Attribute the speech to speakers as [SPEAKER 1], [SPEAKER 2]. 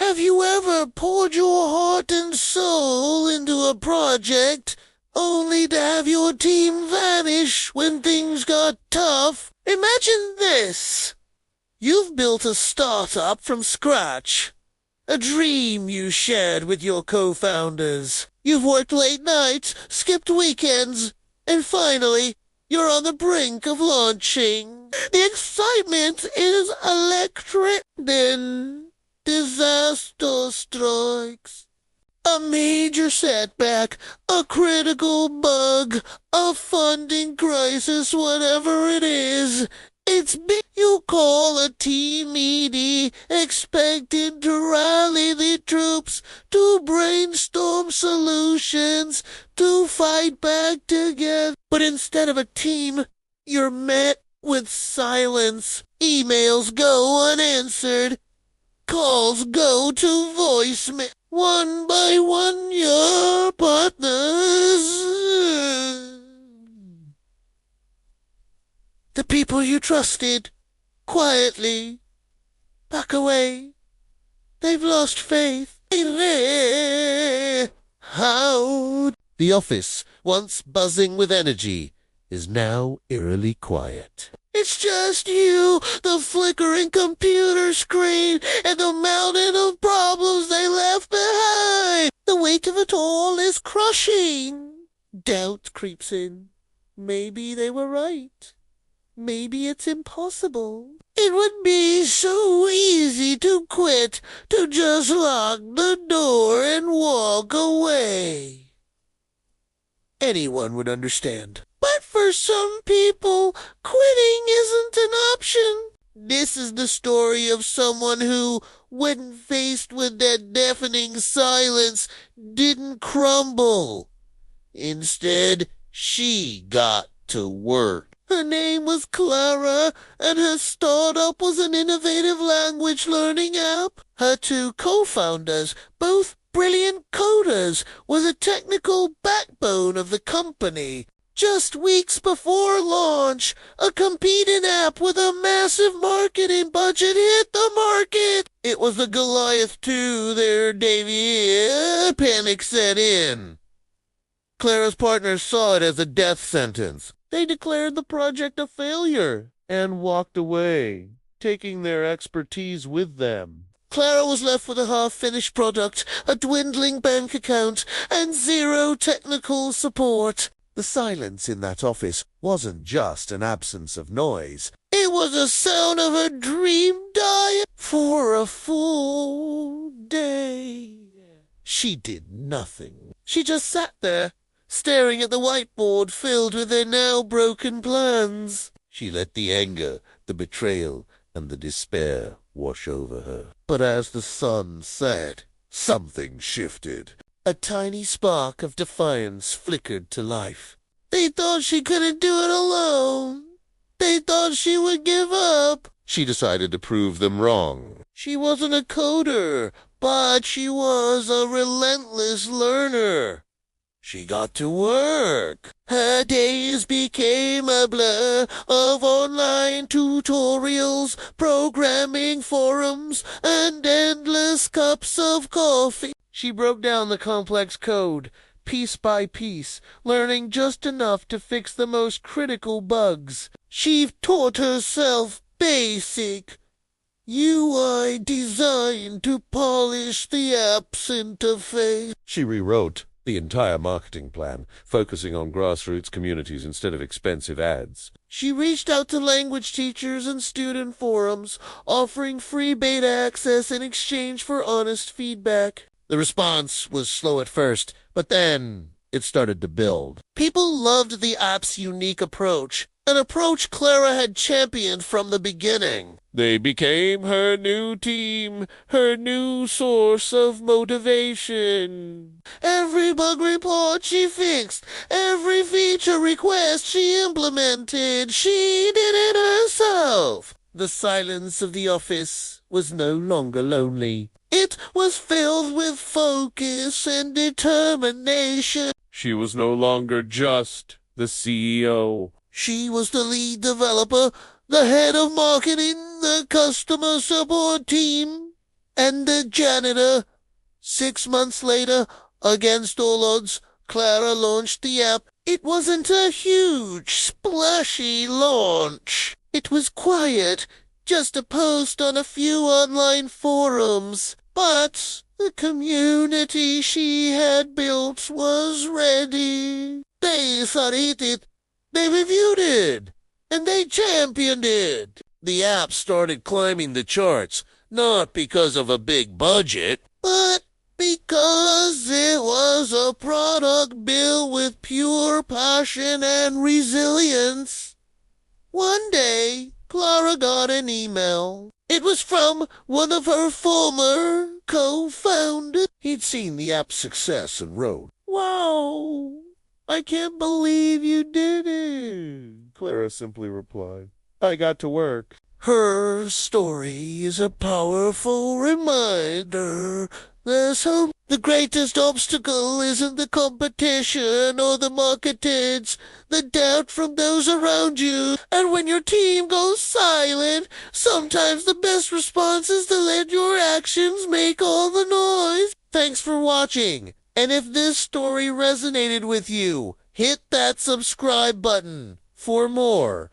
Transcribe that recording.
[SPEAKER 1] Have you ever poured your heart and soul into a project only to have your team vanish when things got tough? Imagine this. You've built a startup from scratch. A dream you shared with your co-founders. You've worked late nights, skipped weekends, and finally, you're on the brink of launching. The excitement is electric. Then disaster strikes. A major setback, a critical bug, a funding crisis, whatever it is. It's big. You call a team meeting, expecting to rally the troops, to brainstorm solutions, to fight back together. But instead of a team, you're met with silence. Emails go unanswered. Calls go to voicemail. One by one, your partners, the people you trusted, quietly back away. They've lost faith. How? The office, once buzzing with energy, is now eerily quiet. It's just you, the flickering computer screen, and the mountain of problems they left behind. The weight of it all is crushing. Doubt creeps in. Maybe they were right. Maybe it's impossible. It would be so easy to quit, to just lock the door and walk away. Anyone would understand. But for some people, quitting isn't an option. This is the story of someone who, when faced with that deafening silence, didn't crumble. Instead, she got to work. Her name was Clara, and her startup was an innovative language learning app. Her two co-founders, both brilliant coders, were the technical backbone of the company. Just weeks before launch, a competing app with a massive marketing budget hit the market. It was the Goliath 2 there, Davey. Panic set in. Clara's partners saw it as a death sentence. They declared the project a failure and walked away, taking their expertise with them. Clara was left with a half-finished product, a dwindling bank account, and zero technical support. The silence in that office wasn't just an absence of noise. It was the sound of a dream dying for a full day. She did nothing. She just sat there, staring at the whiteboard filled with their now broken plans. She let the anger, the betrayal, and the despair wash over her. But as the sun set, something shifted. A tiny spark of defiance flickered to life. They thought she couldn't do it alone. They thought she would give up. She decided to prove them wrong. She wasn't a coder, but she was a relentless learner. She got to work. Her days became a blur of online tutorials, programming forums, and endless cups of coffee. She broke down the complex code, piece by piece, learning just enough to fix the most critical bugs. She taught herself basic UI design to polish the app's interface. She rewrote the entire marketing plan, focusing on grassroots communities instead of expensive ads. She reached out to language teachers and student forums, offering free beta access in exchange for honest feedback. The response was slow at first, but then it started to build. People loved the app's unique approach, an approach Clara had championed from the beginning. They became her new team, her new source of motivation. Every bug report she fixed, every feature request she implemented, she did it herself. The silence of the office was no longer lonely. It was filled with focus and determination. She was no longer just the CEO. She was the lead developer, the head of marketing, the customer support team. and the janitor. 6 months later, against all odds, Clara launched the app. It wasn't a huge, splashy launch. It was quiet, just a post on a few online forums. But the community she had built was ready. They studied it, they reviewed it, and they championed it. The app started climbing the charts, not because of a big budget, but because it was a product built with pure passion and resilience. One day, Clara got an email. It was from one of her former co-founders. He'd seen the app's success and wrote, "Wow, I can't believe you did it." Clara simply replied, "I got to work." Her story is a powerful reminder. There's hope. The greatest obstacle isn't the competition or the market, it's the doubt from those around you. And when your team goes silent, sometimes the best response is to let your actions make all the noise. Thanks for watching. And if this story resonated with you, hit that subscribe button for more.